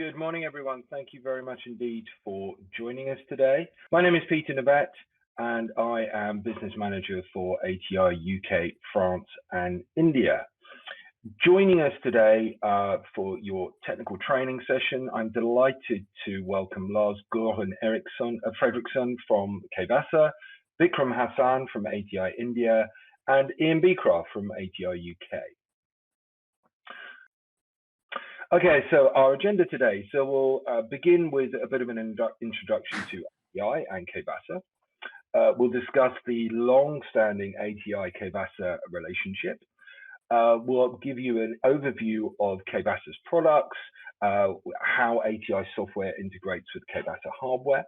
Good morning, everyone. Thank you very much indeed for joining us today. My name is Peter Navet, and I am Business Manager for ATI UK, France, and India. Joining us today for your technical training session, I'm delighted to welcome Lars Göran Fredriksson from Kvaser, Vikram Hassan from ATI India, and Ian Beecroft from ATI UK. Okay, so our agenda today. So we'll begin with a bit of an introduction to ATI and Kvaser. We'll discuss the long-standing ATI Kvaser relationship. We'll give you an overview of Kvaser's products, how ATI software integrates with Kvaser hardware.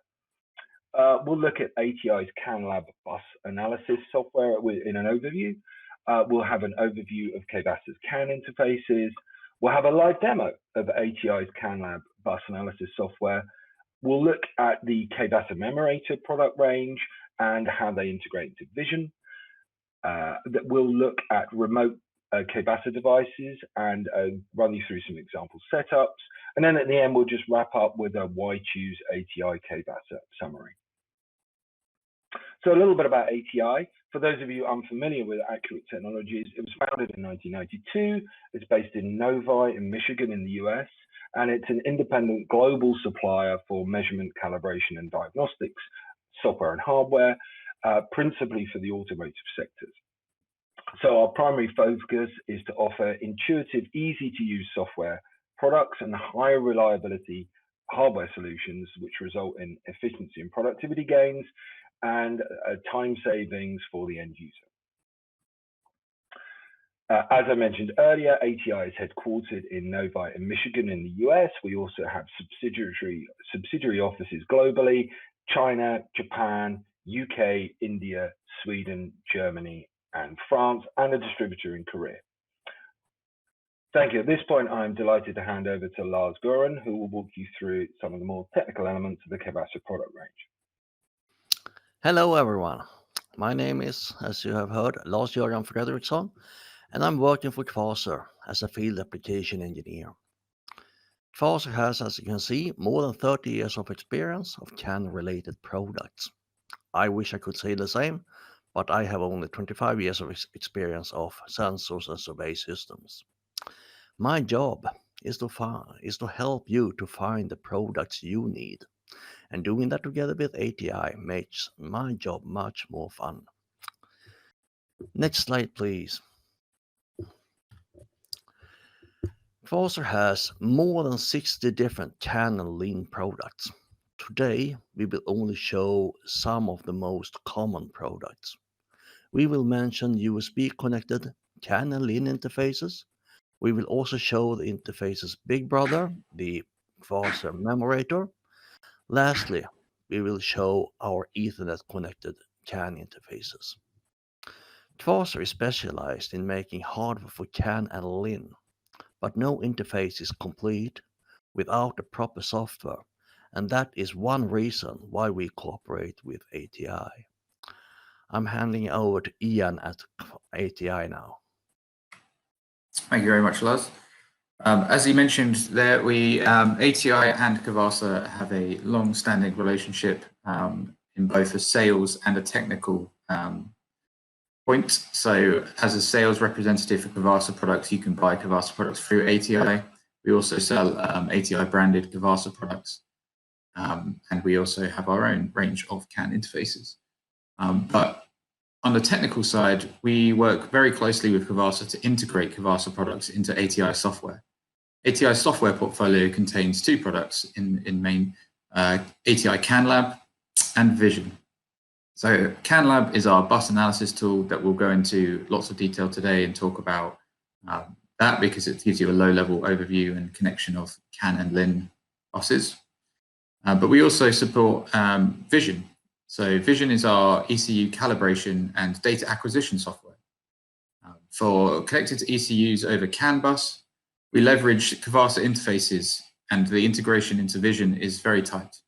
We'll look at ATI's CANLab bus analysis software in an overview. We'll have an overview of Kvaser's CAN interfaces. We'll have a live demo of ATI's CANLab bus analysis software. We'll look at the Kvaser Memorator product range and how they integrate into Vision. We'll look at remote Kvaser devices and run you through some example setups. And then at the end, we'll just wrap up with a why choose ATI Kvaser summary. So a little bit about ATI. For those of you unfamiliar with Accurate Technologies, it was founded in 1992. It's based in Novi in Michigan in the US, and it's an independent global supplier for measurement, calibration, and diagnostics software and hardware, principally for the automotive sectors. So our primary focus is to offer intuitive, easy-to-use software products and high reliability hardware solutions, which result in efficiency and productivity gains and time savings for the end user. As I mentioned earlier, ATI is headquartered in Novi in Michigan in the US. We also have subsidiary offices globally: China, Japan, UK, India, Sweden, Germany, and France, and a distributor in Korea. Thank you. At this point, I'm delighted to hand over to Lars Göran, who will walk you through some of the more technical elements of the Kvaser product range. Hello everyone, my name is, as you have heard, Lars Göran Fredriksson, and I'm working for Kvaser as a field application engineer. Kvaser has, as you can see, more than 30 years of experience of CAN-related products. I wish I could say the same, but I have only 25 years of experience of sensors and survey systems. My job is to help you to find the products you need. And doing that together with ATI makes my job much more fun. Next slide, please. Kvaser has more than 60 different CAN and LIN products. Today, we will only show some of the most common products. We will mention USB-connected CAN and LIN interfaces. We will also show the interface's big brother, the Kvaser Memorator. Lastly, we will show our Ethernet-connected CAN interfaces. Kvaser is specialized in making hardware for CAN and LIN, but no interface is complete without the proper software, and that is one reason why we cooperate with ATI. I'm handing over to Ian at ATI now. Thank you very much, Lars. As you mentioned there, ATI and Kvaser have a long-standing relationship in both a sales and a technical point. So as a sales representative for Kvaser products, you can buy Kvaser products through ATI. We also sell ATI branded Kvaser products. And we also have our own range of CAN interfaces. But on the technical side, we work very closely with Kvaser to integrate Kvaser products into ATI software. ATI software portfolio contains two products in main, ATI CANLab and Vision. So CANLab is our bus analysis tool that we'll go into lots of detail today and talk about that because it gives you a low-level overview and connection of CAN and LIN buses. But we also support Vision. So Vision is our ECU calibration and data acquisition software. For connected to ECUs over CAN bus, we leverage Kvaser interfaces, and the integration into Vision is very tight.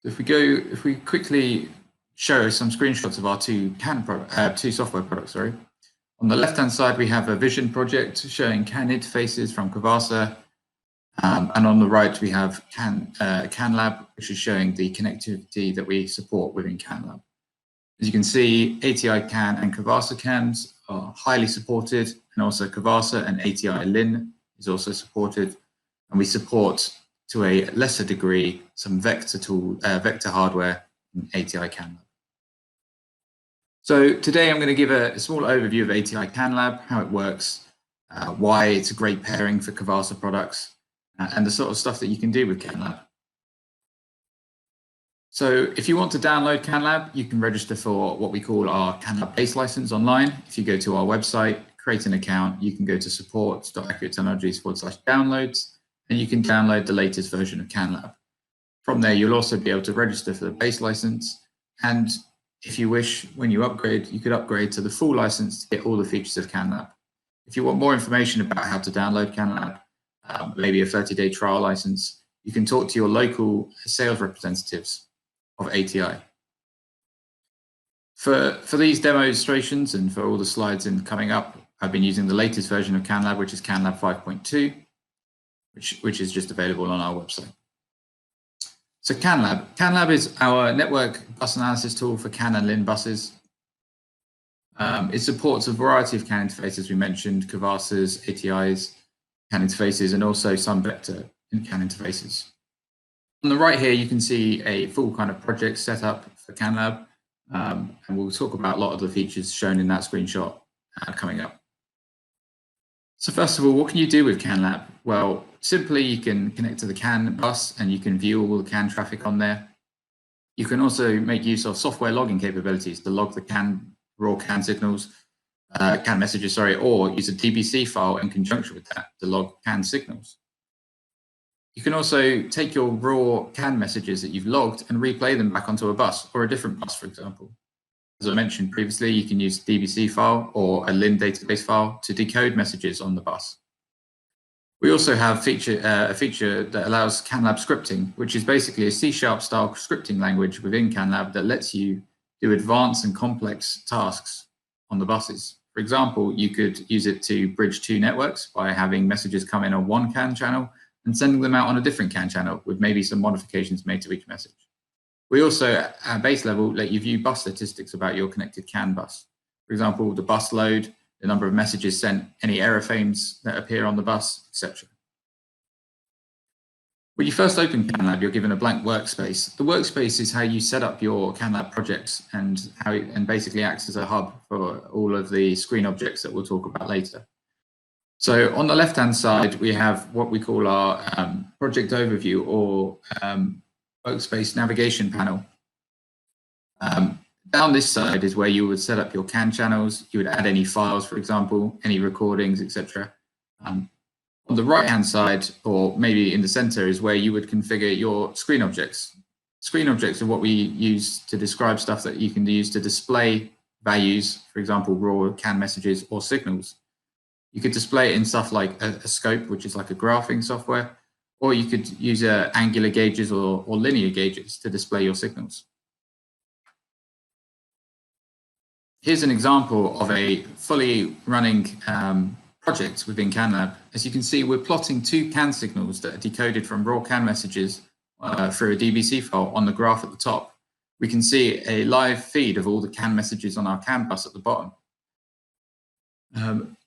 If we quickly show some screenshots of our two software products, On the left-hand side, we have a Vision project showing CAN interfaces from Kvaser. And on the right, we have CANLab, which is showing the connectivity that we support within CANLab. As you can see, ATI CAN and Kvaser CANs are highly supported, and also Kvaser and ATI LIN is also supported. And we support, to a lesser degree, some vector hardware in ATI CANLab. So today I'm going to give a small overview of ATI CANLab, how it works, why it's a great pairing for Kvaser products, and the sort of stuff that you can do with CANLab. So if you want to download CANLab, you can register for what we call our CANLab base license online. If you go to our website, create an account, you can go to support.accuratechnologies/downloads, and you can download the latest version of CANLab. From there, you'll also be able to register for the base license. And if you wish, when you upgrade, you could upgrade to the full license to get all the features of CANLab. If you want more information about how to download CANLab, maybe a 30-day trial license, you can talk to your local sales representatives of ATI. For these demonstrations and for all the slides coming up, I've been using the latest version of CANLab, which is CANLab 5.2, which is just available on our website. So CANLab is our network bus analysis tool for CAN and LIN buses. It supports a variety of CAN interfaces we mentioned, Kvasers, ATIs, CAN interfaces, and also some vector CAN interfaces. On the right here, you can see a full kind of project setup for CANLab, and we'll talk about a lot of the features shown in that screenshot coming up. So first of all, what can you do with CANLab? Well, simply you can connect to the CAN bus and you can view all the CAN traffic on there. You can also make use of software logging capabilities to log the raw CAN signals, CAN messages, sorry, or use a DBC file in conjunction with that to log CAN signals. You can also take your raw CAN messages that you've logged and replay them back onto a bus or a different bus, for example. As I mentioned previously, you can use a DBC file or a LIN database file to decode messages on the bus. We also have a feature that allows CANLab scripting, which is basically a C# style scripting language within CANLab that lets you do advanced and complex tasks on the buses. For example, you could use it to bridge two networks by having messages come in on one CAN channel and sending them out on a different CAN channel with maybe some modifications made to each message. We also, at base level, let you view bus statistics about your connected CAN bus. For example, the bus load, the number of messages sent, any error frames that appear on the bus, etc. When you first open CANLab, you're given a blank workspace. The workspace is how you set up your CANLab projects and basically acts as a hub for all of the screen objects that we'll talk about later. So on the left-hand side, we have what we call our project overview or workspace navigation panel. Down this side is where you would set up your CAN channels. You would add any files, for example, any recordings, etc. On the right-hand side, or maybe in the center, is where you would configure your screen objects. Screen objects are what we use to describe stuff that you can use to display values, for example, raw CAN messages or signals. You could display it in stuff like a scope, which is like a graphing software, or you could use angular gauges or linear gauges to display your signals. Here's an example of a fully running project within CANLab. As you can see, we're plotting two CAN signals that are decoded from raw CAN messages through a DBC file on the graph at the top. We can see a live feed of all the CAN messages on our CAN bus at the bottom.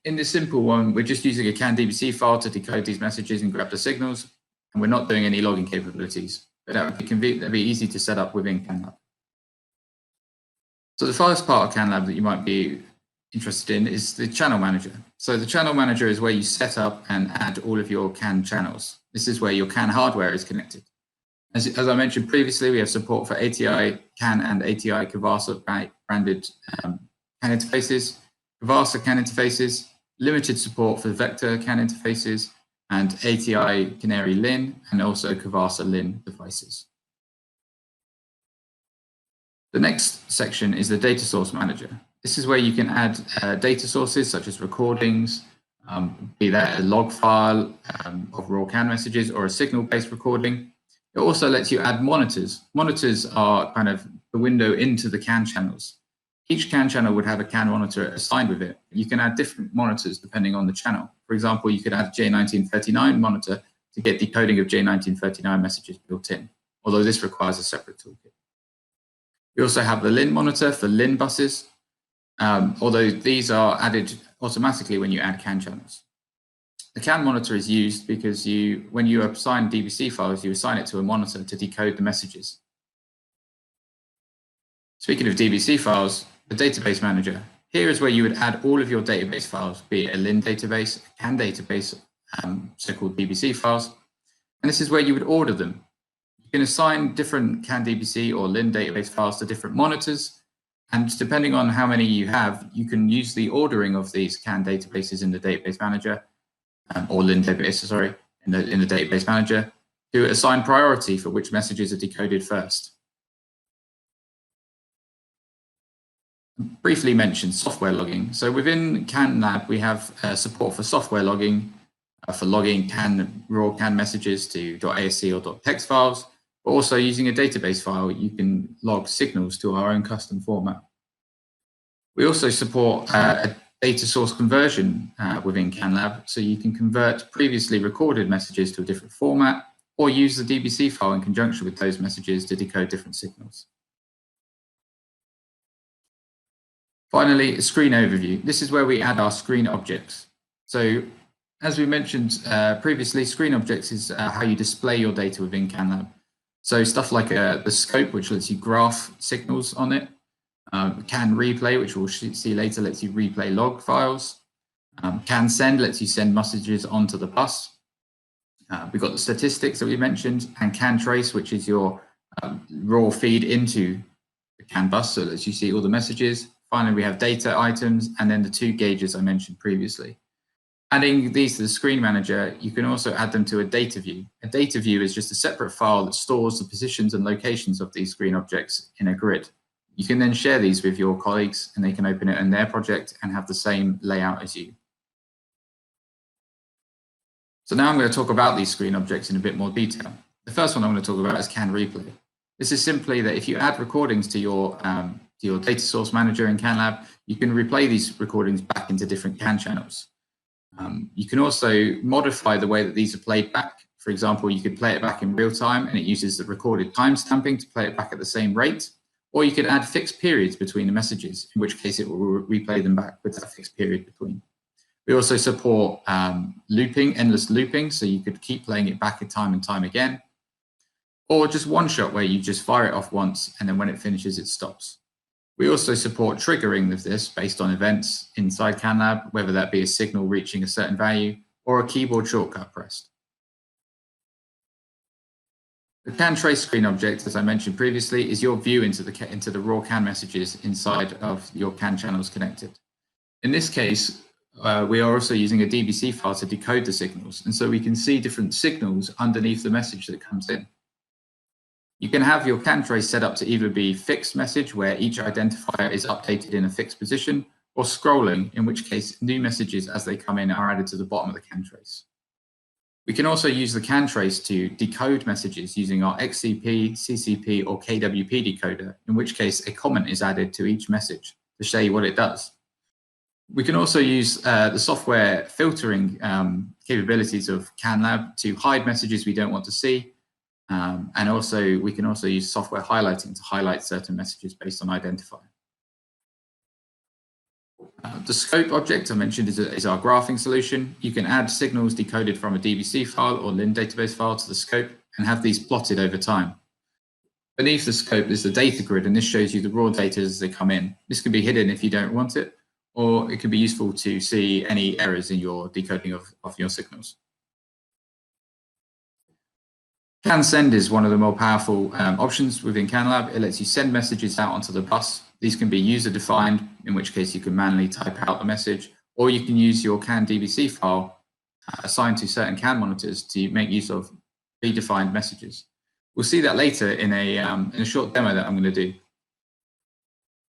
In this simple one, we're just using a CAN DBC file to decode these messages and grab the signals, and we're not doing any logging capabilities. But that'd be easy to set up within CANLab. So the first part of CANLab that you might be interested in is the channel manager. So the channel manager is where you set up and add all of your CAN channels. This is where your CAN hardware is connected. As I mentioned previously, we have support for ATI CAN and ATI Kvaser branded CAN interfaces, Kvaser CAN interfaces, limited support for vector CAN interfaces, and ATI Canary LIN, and also Kvaser LIN devices. The next section is the data source manager. This is where you can add data sources such as recordings, be that a log file of raw CAN messages or a signal-based recording. It also lets you add monitors. Monitors are kind of the window into the CAN channels. Each CAN channel would have a CAN monitor assigned with it. You can add different monitors depending on the channel. For example, you could add a J1939 monitor to get decoding of J1939 messages built in, although this requires a separate toolkit. We also have the LIN monitor for LIN buses, although these are added automatically when you add CAN channels. The CAN monitor is used because when you assign DBC files, you assign it to a monitor to decode the messages. Speaking of DBC files, the database manager. Here is where you would add all of your database files, be it a LIN database, a CAN database, so-called DBC files, and this is where you would order them. You can assign different CAN DBC or LIN database files to different monitors, and depending on how many you have, you can use the ordering of these CAN databases in the database manager, or LIN database, sorry, in the database manager, to assign priority for which messages are decoded first. Briefly mentioned software logging. So within CANLab, we have support for software logging, for logging raw CAN messages to .asc or .text files, but also using a database file, you can log signals to our own custom format. We also support a data source conversion within CANLab, so you can convert previously recorded messages to a different format, or use the DBC file in conjunction with those messages to decode different signals. Finally, a screen overview. This is where we add our screen objects. So as we mentioned previously, screen objects is how you display your data within CANLab. So stuff like the scope, which lets you graph signals on it. CAN replay, which we'll see later, lets you replay log files. CAN send lets you send messages onto the bus. We've got the statistics that we mentioned, and CAN trace, which is your raw feed into the CAN bus, so that lets you see all the messages. Finally, we have data items, and then the two gauges I mentioned previously. Adding these to the screen manager, you can also add them to a data view. A data view is just a separate file that stores the positions and locations of these screen objects in a grid. You can then share these with your colleagues, and they can open it in their project and have the same layout as you. So now I'm going to talk about these screen objects in a bit more detail. The first one I'm going to talk about is CAN replay. This is simply that if you add recordings to your data source manager in CANLab, you can replay these recordings back into different CAN channels. You can also modify the way that these are played back. For example, you could play it back in real time and it uses the recorded timestamping to play it back at the same rate, or you could add fixed periods between the messages, in which case it will replay them back with that fixed period between. We also support looping, endless looping, so you could keep playing it back time and time again, or just one shot where you just fire it off once and then when it finishes, it stops. We also support triggering of this based on events inside CANLab, whether that be a signal reaching a certain value or a keyboard shortcut pressed. The CAN trace screen object, as I mentioned previously, is your view into the raw CAN messages inside of your CAN channels connected. In this case, we are also using a DBC file to decode the signals, and so we can see different signals underneath the message that comes in. You can have your CAN trace set up to either be fixed message, where each identifier is updated in a fixed position, or scrolling, in which case new messages as they come in are added to the bottom of the CAN trace. We can also use the CAN trace to decode messages using our XCP, CCP, or KWP decoder, in which case a comment is added to each message to show you what it does. We can also use the software filtering capabilities of CANLab to hide messages we don't want to see. And also, we can also use software highlighting to highlight certain messages based on identifier. The scope object I mentioned is our graphing solution. You can add signals decoded from a DBC file or LIN database file to the scope and have these plotted over time. Beneath the scope is the data grid, and this shows you the raw data as they come in. This can be hidden if you don't want it, or it can be useful to see any errors in your decoding of your signals. CAN send is one of the more powerful options within CANLab. It lets you send messages out onto the bus. These can be user defined, in which case you can manually type out the message, or you can use your CAN DBC file assigned to certain CAN monitors to make use of predefined messages. We'll see that later in a short demo that I'm going to do.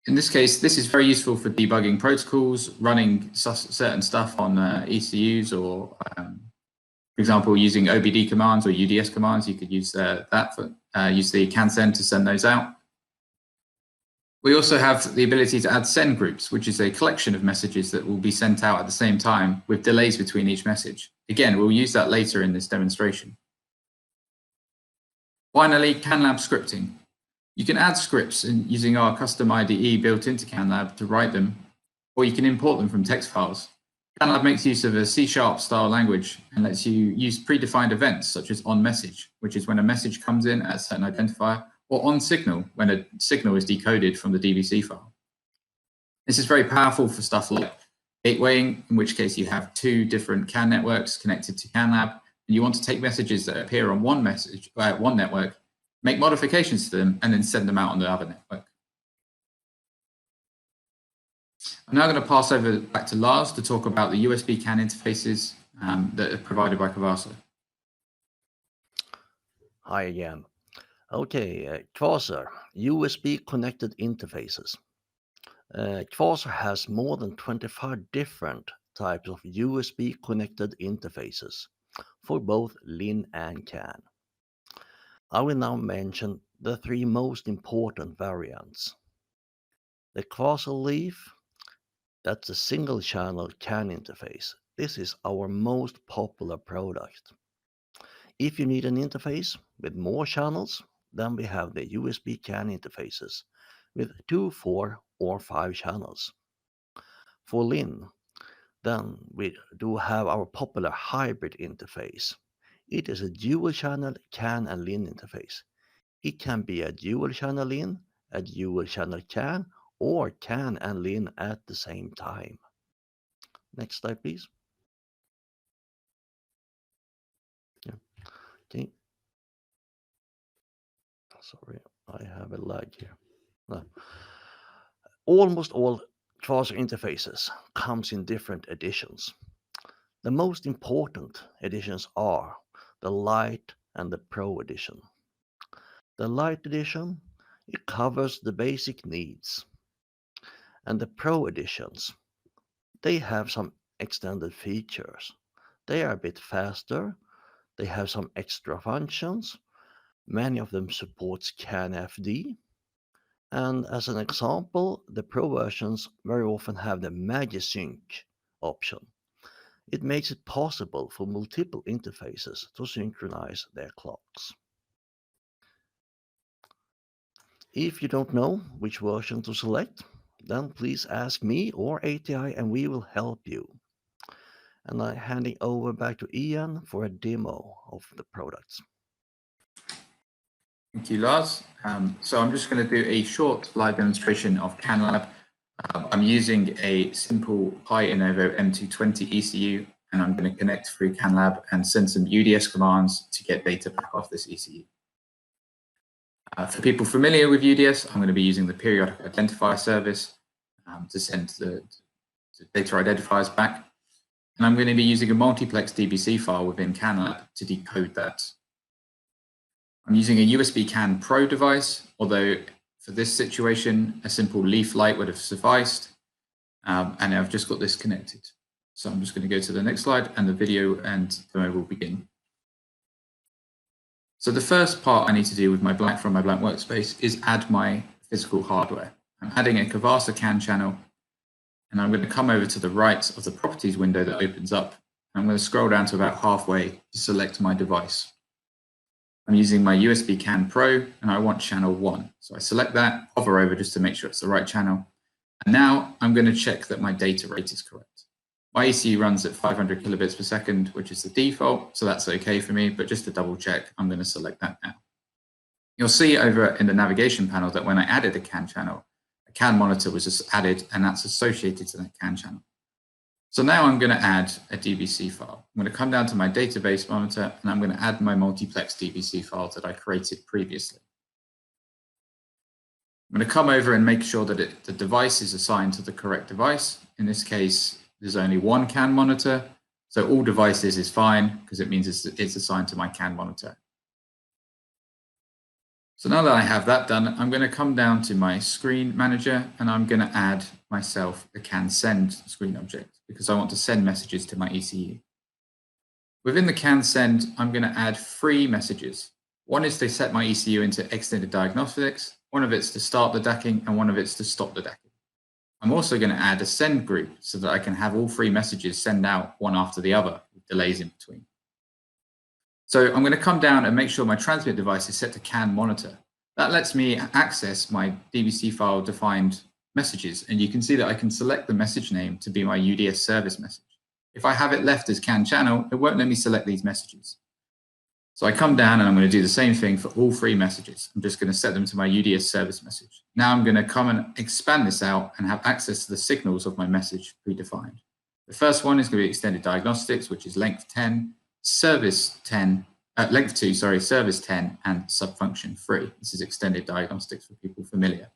In this case, this is very useful for debugging protocols, running certain stuff on ECUs, or for example, using OBD commands or UDS commands. You could use use the CAN send to send those out. We also have the ability to add send groups, which is a collection of messages that will be sent out at the same time with delays between each message. Again, we'll use that later in this demonstration. Finally, CANLab scripting. You can add scripts using our custom IDE built into CANLab to write them, or you can import them from text files. CANLab makes use of a C# style language and lets you use predefined events such as onMessage, which is when a message comes in at a certain identifier, or onSignal, when a signal is decoded from the DBC file. This is very powerful for stuff like gatewaying, in which case you have two different CAN networks connected to CANLab, and you want to take messages that appear on one network, make modifications to them, and then send them out on the other network. I'm now going to pass over back to Lars to talk about the USB CAN interfaces that are provided by Kvaser. Hi again. Okay, Kvaser, USB connected interfaces. Kvaser has more than 25 different types of USB connected interfaces for both LIN and CAN. I will now mention the three most important variants. The Kvaser Leaf, that's a single channel CAN interface. This is our most popular product. If you need an interface with more channels, then we have the USB CAN interfaces with 2, 4, or 5 channels. For LIN, then we do have our popular hybrid interface. It is a dual channel CAN and LIN interface. It can be a dual channel LIN, a dual channel CAN, or CAN and LIN at the same time. Next slide, please. Yeah. Okay. Sorry, I have a lag here. No. Almost all Kvaser interfaces comes in different editions. The most important editions are the Lite and the Pro edition. The Lite edition, it covers the basic needs. And the Pro editions, they have some extended features. They are a bit faster. They have some extra functions. Many of them supports CAN-FD. And as an example, the Pro versions very often have the MagiSync option. It makes it possible for multiple interfaces to synchronize their clocks. If you don't know which version to select, then please ask me or ATI and we will help you. And I'm handing over back to Ian for a demo of the products. Thank you, Lars. So I'm just going to do a short live demonstration of CANLab. I'm using a simple Pi-Innovo M220 ECU, and I'm going to connect through CANLab and send some UDS commands to get data back off this ECU. For people familiar with UDS, I'm going to be using the periodic identifier service to send the data identifiers back. And I'm going to be using a multiplex DBC file within CANLab to decode that. I'm using a USB CAN Pro device, although for this situation, a simple leaf light would have sufficed. And I've just got this connected. So I'm just going to go to the next slide and the video and demo will begin. So the first part I need to do with from my blank workspace is add my physical hardware. I'm adding a Kvaser CAN channel, and I'm going to come over to the right of the properties window that opens up. I'm going to scroll down to about halfway to select my device. I'm using my USB CAN Pro, and I want channel 1. So I select that, hover over just to make sure it's the right channel. And now I'm going to check that my data rate is correct. My ECU runs at 500 kilobits per second, which is the default, so that's okay for me, but just to double check, I'm going to select that now. You'll see over in the navigation panel that when I added a CAN channel, a CAN monitor was just added, and that's associated to that CAN channel. So now I'm going to add a DBC file. I'm going to come down to my database monitor, and I'm going to add my multiplex DBC file that I created previously. I'm going to come over and make sure that the device is assigned to the correct device. In this case, there's only one CAN monitor, so all devices is fine because it means it's assigned to my CAN monitor. So now that I have that done, I'm going to come down to my screen manager and I'm going to add myself a CAN send screen object because I want to send messages to my ECU. Within the CAN send, I'm going to add 3 messages. One is to set my ECU into extended diagnostics, One of it's to start the DACing and one of it's to stop the DACing. I'm also going to add a send group so that I can have all 3 messages send out one after the other with delays in between. So I'm going to come down and make sure my transmit device is set to CAN monitor. That lets me access my DBC file defined messages, and you can see that I can select the message name to be my UDS service message. If I have it left as CAN channel, it won't let me select these messages. So I come down and I'm going to do the same thing for all 3 messages. I'm just going to set them to my UDS service message. Now I'm going to come and expand this out and have access to the signals of my message predefined. The first one is going to be extended diagnostics, which is length 10, service 10, length 2, sorry, service 10, and subfunction 3. This is extended diagnostics for people familiar.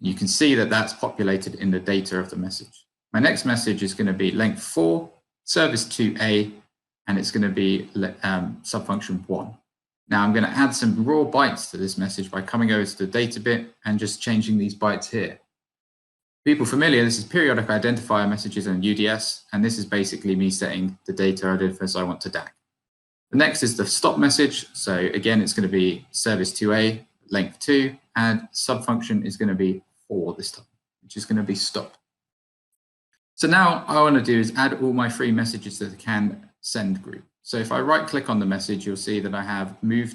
You can see that that's populated in the data of the message. My next message is going to be length 4, service 2A, and it's going to be subfunction 1. Now I'm going to add some raw bytes to this message by coming over to the data bit and just changing these bytes here. People familiar, this is periodic identifier messages on UDS, and this is basically me setting the data identifiers I want to DAC. The next is the stop message. So again, it's going to be service 2A, length 2, and subfunction is going to be 4 this time, which is going to be stop. So now all I want to do is add all my 3 messages to the CAN send group. So if I right click on the message, you'll see that I have move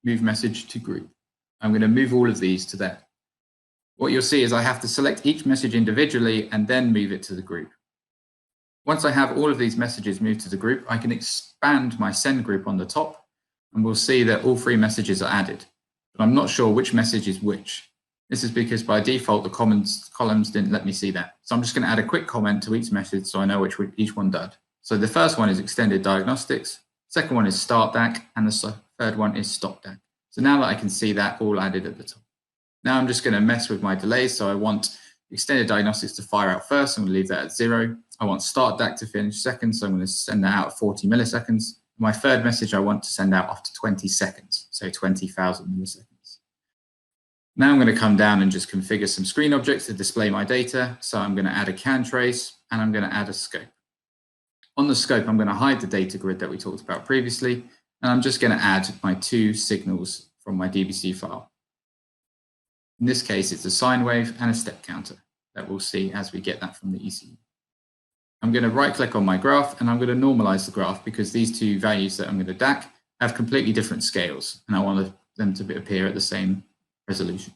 message to group. I'm going to move all of these to there. What you'll see is I have to select each message individually and then move it to the group. Once I have all of these messages moved to the group, I can expand my send group on the top, and we'll see that all 3 messages are added. But I'm not sure which message is which. This is because by default, the columns didn't let me see that. So I'm just going to add a quick comment to each message so I know which each one does. So the first one is extended diagnostics, second one is start DAC, and the third one is stop DAC. So now that I can see that all added at the top. Now I'm just going to mess with my delays. So I want extended diagnostics to fire out first. I'm going to leave that at 0. I want start DAC to finish second. So I'm going to send that out at 40 milliseconds. My third message I want to send out after 20 seconds. So 20,000 milliseconds. Now I'm going to come down and just configure some screen objects to display my data. So I'm going to add a CAN trace and I'm going to add a scope. On the scope, I'm going to hide the data grid that we talked about previously. And I'm just going to add my 2 signals from my DBC file. In this case, it's a sine wave and a step counter that we'll see as we get that from the ECU. I'm going to right click on my graph and I'm going to normalize the graph because these 2 values that I'm going to DAC have completely different scales and I want them to appear at the same resolution.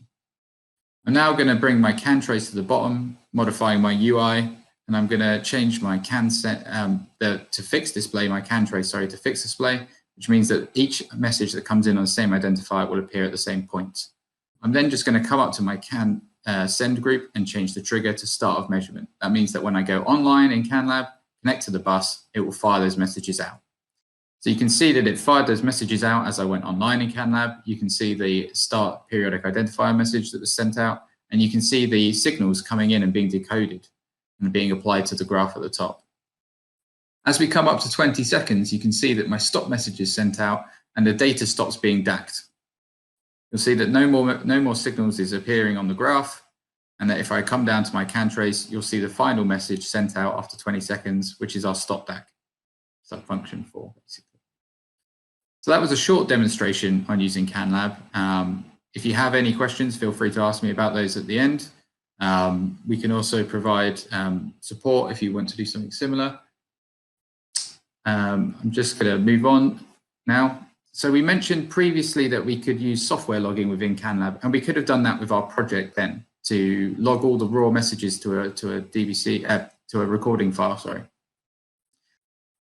I'm now going to bring my CAN trace to the bottom, modifying my UI, and I'm going to change my CAN set to fix display, my CAN trace, sorry, to fix display, which means that each message that comes in on the same identifier will appear at the same point. I'm then just going to come up to my CAN send group and change the trigger to start of measurement. That means that when I go online in CANLab, connect to the bus, it will fire those messages out. So you can see that it fired those messages out as I went online in CANLab. You can see the start periodic identifier message that was sent out, and you can see the signals coming in and being decoded and being applied to the graph at the top. As we come up to 20 seconds, you can see that my stop message is sent out and the data stops being DAC'd. You'll see that no more signals is appearing on the graph, and that if I come down to my CAN trace, you'll see the final message sent out after 20 seconds, which is our stop DAC, subfunction 4, basically. So that was a short demonstration on using CANLab. If you have any questions, feel free to ask me about those at the end. We can also provide support if you want to do something similar. I'm just going to move on now. So we mentioned previously that we could use software logging within CANLab, and we could have done that with our project then to log all the raw messages to a DBC, to a recording file, sorry.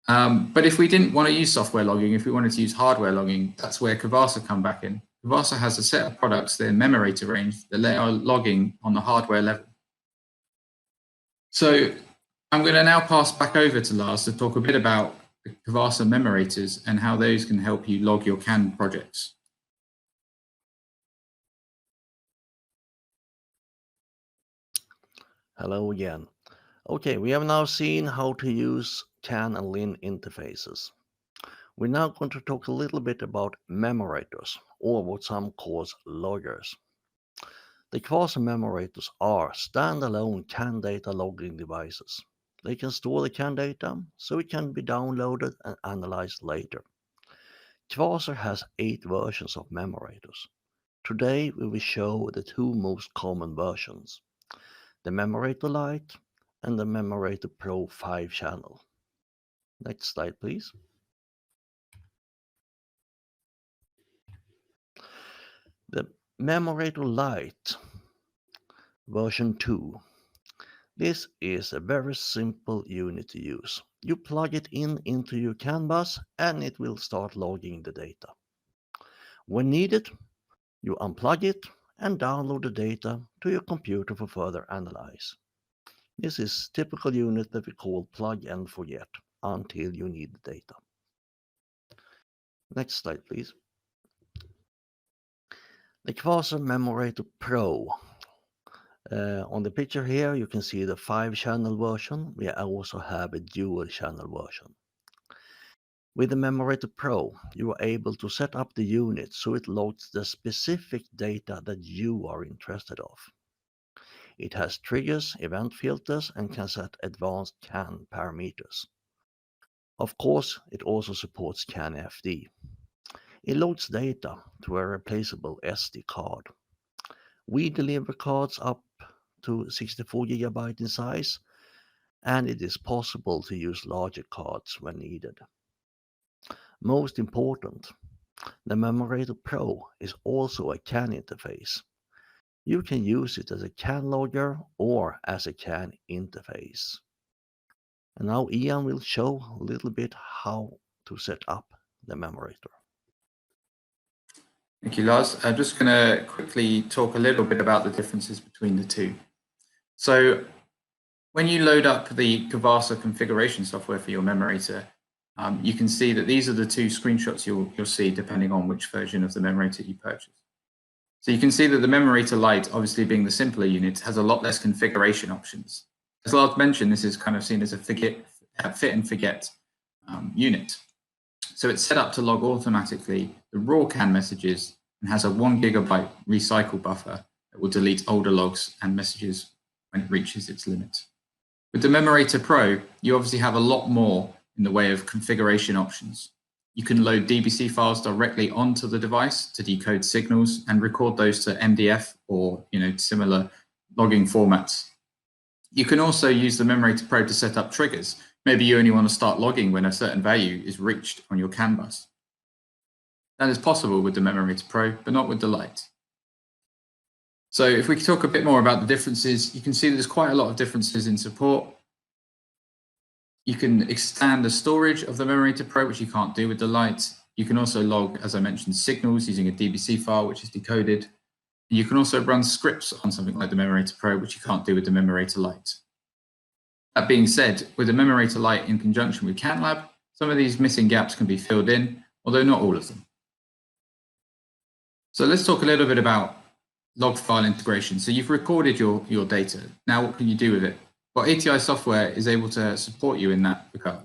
But if we didn't want to use software logging, if we wanted to use hardware logging, that's where Kvaser come back in. Kvaser has a set of products, their Memorator range, that let our logging on the hardware level. So I'm going to now pass back over to Lars to talk a bit about the Kvaser Memorators and how those can help you log your CAN projects. Hello again. Okay, we have now seen how to use CAN and LIN interfaces. We're now going to talk a little bit about Memorators, or what some call loggers. The Kvaser Memorators are standalone CAN data logging devices. They can store the CAN data, so it can be downloaded and analyzed later. Kvaser has 8 versions of Memorators. Today we will show the two most common versions, the Memorator Lite and the Memorator Pro 5-channel. Next slide, please. The Memorator Lite version 2. This is a very simple unit to use. You plug it into your CAN bus and it will start logging the data. When needed, you unplug it and download the data to your computer for further analysis. This is typical unit that we call plug and forget until you need the data. Next slide, please. The Kvaser Memorator Pro. On the picture here, you can see the 5-channel version. We also have a dual-channel version. With the Memorator Pro, you are able to set up the unit so it loads the specific data that you are interested of. It has triggers, event filters, and can set advanced CAN parameters. Of course, it also supports CAN FD. It loads data to a replaceable SD card. We deliver cards up to 64 GB in size, and it is possible to use larger cards when needed. Most important, the Memorator Pro is also a CAN interface. You can use it as a CAN logger or as a CAN interface. And now Ian will show a little bit how to set up the Memorator. Thank you, Lars. I'm just going to quickly talk a little bit about the differences between the two. So when you load up the Kvaser configuration software for your Memorator, you can see that these are the two screenshots you'll see depending on which version of the Memorator you purchase. So you can see that the Memorator Lite, obviously being the simpler unit, has a lot less configuration options. As Lars mentioned, this is kind of seen as a fit and forget unit. So it's set up to log automatically the raw CAN messages and has a 1 GB recycle buffer that will delete older logs and messages when it reaches its limit. With the Memorator Pro, you obviously have a lot more in the way of configuration options. You can load DBC files directly onto the device to decode signals and record those to MDF or similar logging formats. You can also use the Memorator Pro to set up triggers. Maybe you only want to start logging when a certain value is reached on your CAN bus. That is possible with the Memorator Pro, but not with the Lite. So if we talk a bit more about the differences, you can see there's quite a lot of differences in support. You can expand the storage of the Memorator Pro, which you can't do with the Lite. You can also log, as I mentioned, signals using a DBC file, which is decoded. And you can also run scripts on something like the Memorator Pro, which you can't do with the Memorator Lite. That being said, with the Memorator Lite in conjunction with CANLab, some of these missing gaps can be filled in, although not all of them. So let's talk a little bit about log file integration. So you've recorded your data. Now what can you do with it? Well, ATI software is able to support you in that regard.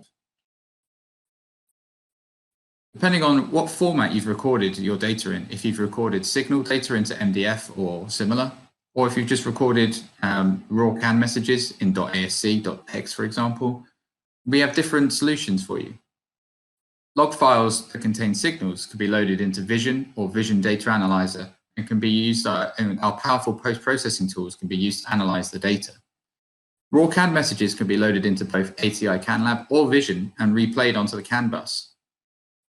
Depending on what format you've recorded your data in, if you've recorded signal data into MDF or similar, or if you've just recorded raw CAN messages in .asc, .text, for example, we have different solutions for you. Log files that contain signals can be loaded into Vision or Vision Data Analyzer and can be used, and our powerful post-processing tools can be used to analyze the data. Raw CAN messages can be loaded into both ATI CANLab or Vision and replayed onto the CAN bus.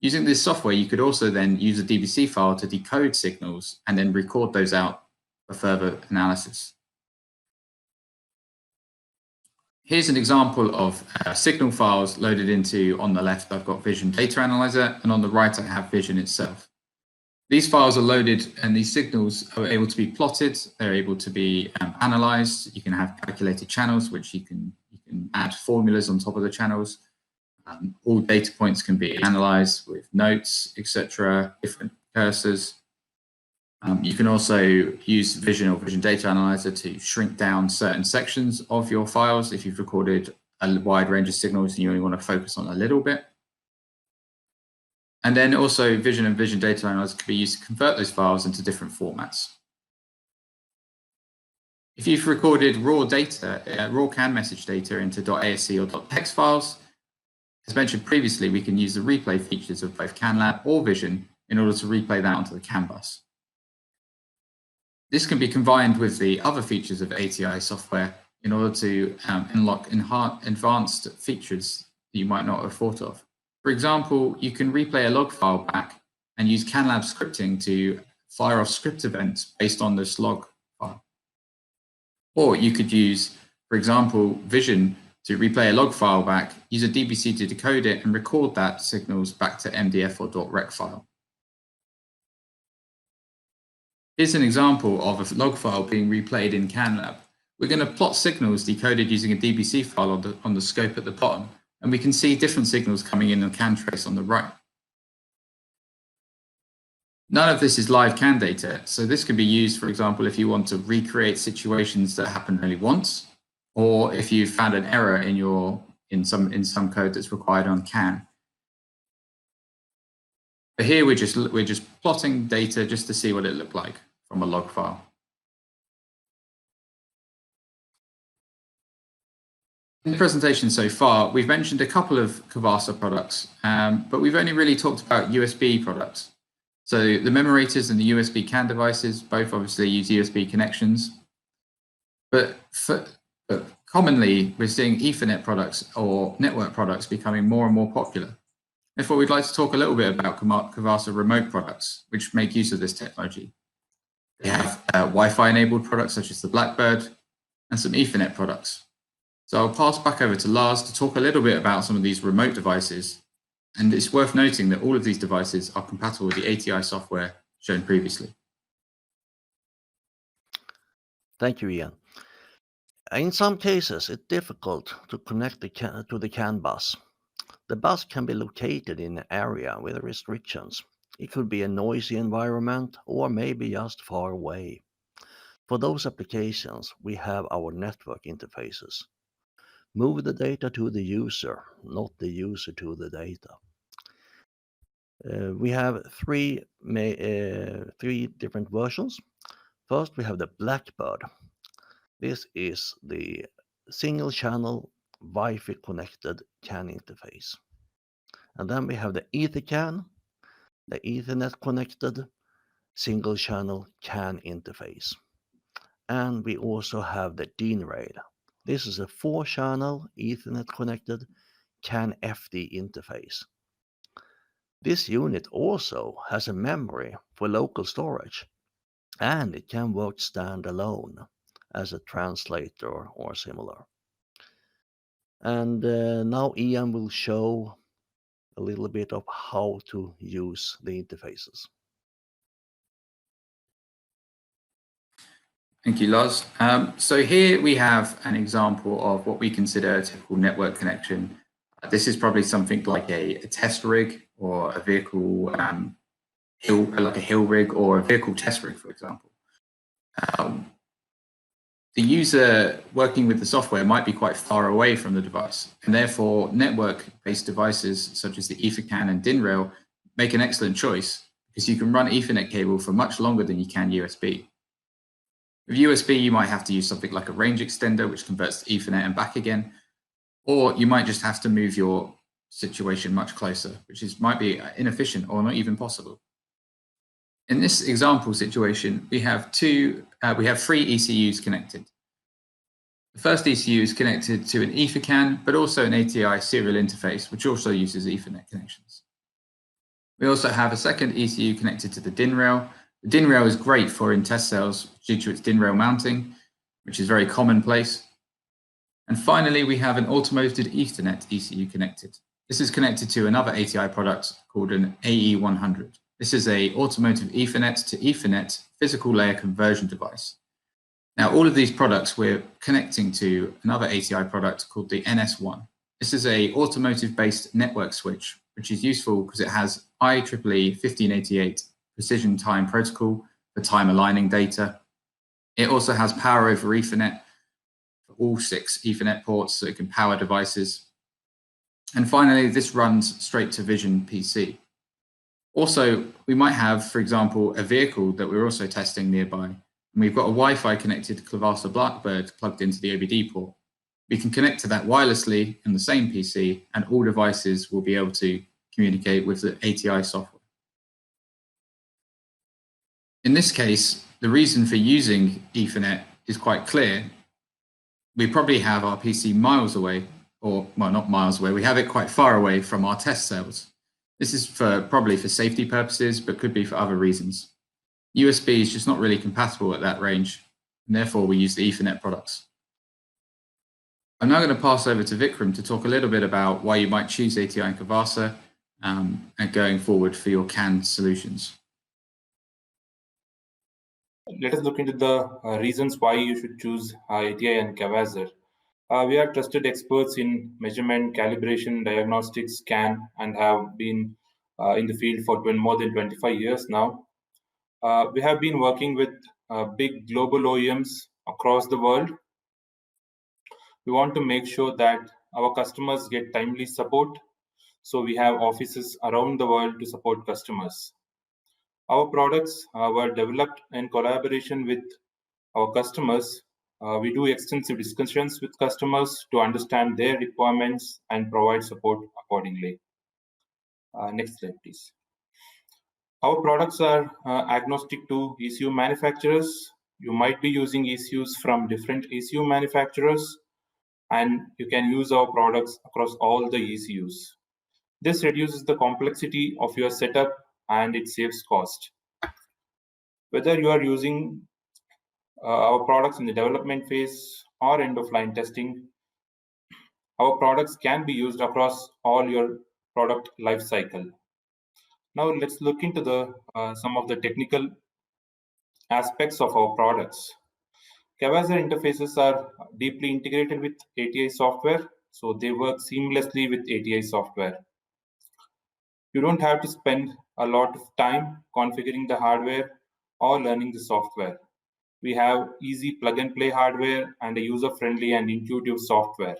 Using this software, you could also then use a DBC file to decode signals and then record those out for further analysis. Here's an example of signal files loaded into, on the left, I've got Vision Data Analyzer, and on the right, I have Vision itself. These files are loaded and these signals are able to be plotted. They're able to be analyzed. You can have calculated channels, which you can add formulas on top of the channels. All data points can be analyzed with notes, etc., different cursors. You can also use Vision or Vision Data Analyzer to shrink down certain sections of your files if you've recorded a wide range of signals and you only want to focus on a little bit. And then also Vision and Vision Data Analyzer can be used to convert those files into different formats. If you've recorded raw data, raw CAN message data into .asc or .text files, as mentioned previously, we can use the replay features of both CANLab or Vision in order to replay that onto the CAN bus. This can be combined with the other features of ATI software in order to unlock advanced features that you might not have thought of. For example, you can replay a log file back and use CANLab scripting to fire off script events based on this log file. Or you could use, for example, Vision to replay a log file back, use a DBC to decode it and record that signals back to MDF or .rec file. Here's an example of a log file being replayed in CANLab. We're going to plot signals decoded using a DBC file on the scope at the bottom, and we can see different signals coming in the CAN trace on the right. None of this is live CAN data, so this can be used, for example, if you want to recreate situations that happen only once, or if you found an error in some code that's required on CAN. But here we're just plotting data just to see what it looked like from a log file. In the presentation so far, we've mentioned a couple of Kvaser products, but we've only really talked about USB products. So the Memorators and the USB CAN devices both obviously use USB connections, but commonly we're seeing Ethernet products or network products becoming more and more popular. Therefore, we'd like to talk a little bit about Kvaser remote products, which make use of this technology. They have Wi-Fi enabled products such as the BlackBird and some Ethernet products. So I'll pass back over to Lars to talk a little bit about some of these remote devices. And it's worth noting that all of these devices are compatible with the ATI software shown previously. Thank you, Ian. In some cases, it's difficult to connect to the CAN bus. The bus can be located in an area with restrictions. It could be a noisy environment or maybe just far away. For those applications, we have our network interfaces. Move the data to the user, not the user to the data. We have three different versions. First, we have the BlackBird. This is the single channel Wi-Fi connected CAN interface. And then we have the EtherCAN, the Ethernet connected single channel CAN interface. And we also have the DIN Rail. This is a 4-channel Ethernet connected CAN FD interface. This unit also has a memory for local storage, and it can work standalone as a translator or similar. And now Ian will show a little bit of how to use the interfaces. Thank you, Lars. So here we have an example of what we consider a typical network connection. This is probably something like a test rig or a vehicle, like a hill rig or a vehicle test rig, for example. The user working with the software might be quite far away from the device, and therefore network-based devices such as the EtherCAN and DIN Rail make an excellent choice because you can run Ethernet cable for much longer than you can USB. With USB, you might have to use something like a range extender, which converts to Ethernet and back again, or you might just have to move your situation much closer, which might be inefficient or not even possible. In this example situation, we have 3 ECUs connected. The first ECU is connected to an EtherCAN, but also an ATI serial interface, which also uses Ethernet connections. We also have a second ECU connected to the DIN Rail. The DIN Rail is great for in test cells due to its DIN Rail mounting, which is very commonplace. And finally, we have an automated Ethernet ECU connected. This is connected to another ATI product called an AE100. This is an automotive Ethernet to Ethernet physical layer conversion device. Now, all of these products we're connecting to another ATI product called the NS1. This is an automotive-based network switch, which is useful because it has IEEE 1588 precision time protocol for time aligning data. It also has power over Ethernet for all 6 Ethernet ports, so it can power devices. And finally, this runs straight to Vision PC. Also, we might have, for example, a vehicle that we're also testing nearby, and we've got a Wi-Fi connected Kvaser BlackBird plugged into the OBD port. We can connect to that wirelessly in the same PC, and all devices will be able to communicate with the ATI software. In this case, the reason for using Ethernet is quite clear. We probably have our PC miles away, or well, not miles away, we have it quite far away from our test cells. This is probably for safety purposes, but could be for other reasons. USB is just not really compatible at that range, and therefore we use the Ethernet products. I'm now going to pass over to Vikram to talk a little bit about why you might choose ATI and Kvaser and going forward for your CAN solutions. Let us look into the reasons why you should choose ATI and Kvaser. We are trusted experts in measurement, calibration, diagnostics, CAN, and have been in the field for more than 25 years now. We have been working with big global OEMs across the world. We want to make sure that our customers get timely support, so we have offices around the world to support customers. Our products were developed in collaboration with our customers. We do extensive discussions with customers to understand their requirements and provide support accordingly. Next slide, please. Our products are agnostic to ECU manufacturers. You might be using ECUs from different ECU manufacturers, and you can use our products across all the ECUs. This reduces the complexity of your setup and it saves cost. Whether you are using our products in the development phase or end-of-line testing, our products can be used across all your product life cycle. Now let's look into the some of the technical aspects of our products. Kvaser interfaces are deeply integrated with ATI software, so they work seamlessly with ATI software. You don't have to spend a lot of time configuring the hardware or learning the software. We have easy plug-and-play hardware and a user-friendly and intuitive software.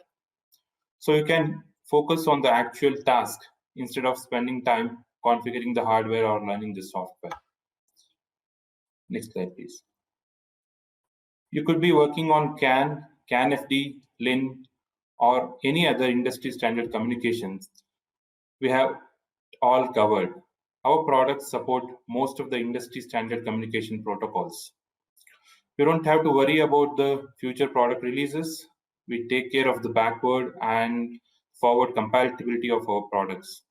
So you can focus on the actual task instead of spending time configuring the hardware or learning the software. Next slide, please. You could be working on CAN, CAN-FD, LIN, or any other industry standard communications. We have all covered. Our products support most of the industry standard communication protocols. You don't have to worry about the future product releases. We take care of the backward and forward compatibility of our products.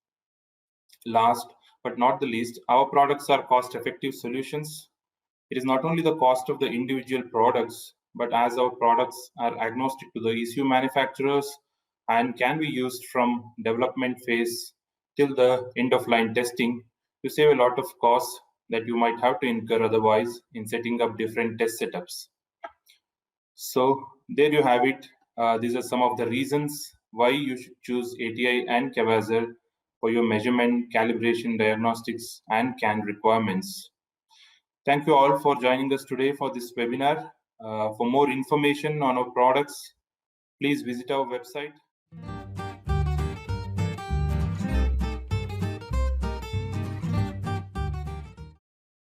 Last but not the least, our products are cost-effective solutions. It is not only the cost of the individual products, but as our products are agnostic to the ECU manufacturers and can be used from development phase till the end-of-line testing, you save a lot of costs that you might have to incur otherwise in setting up different test setups. So there you have it. These are some of the reasons why you should choose ATI and Kvaser for your measurement, calibration, diagnostics, and CAN requirements. Thank you all for joining us today for this webinar. For more information on our products, please visit our website.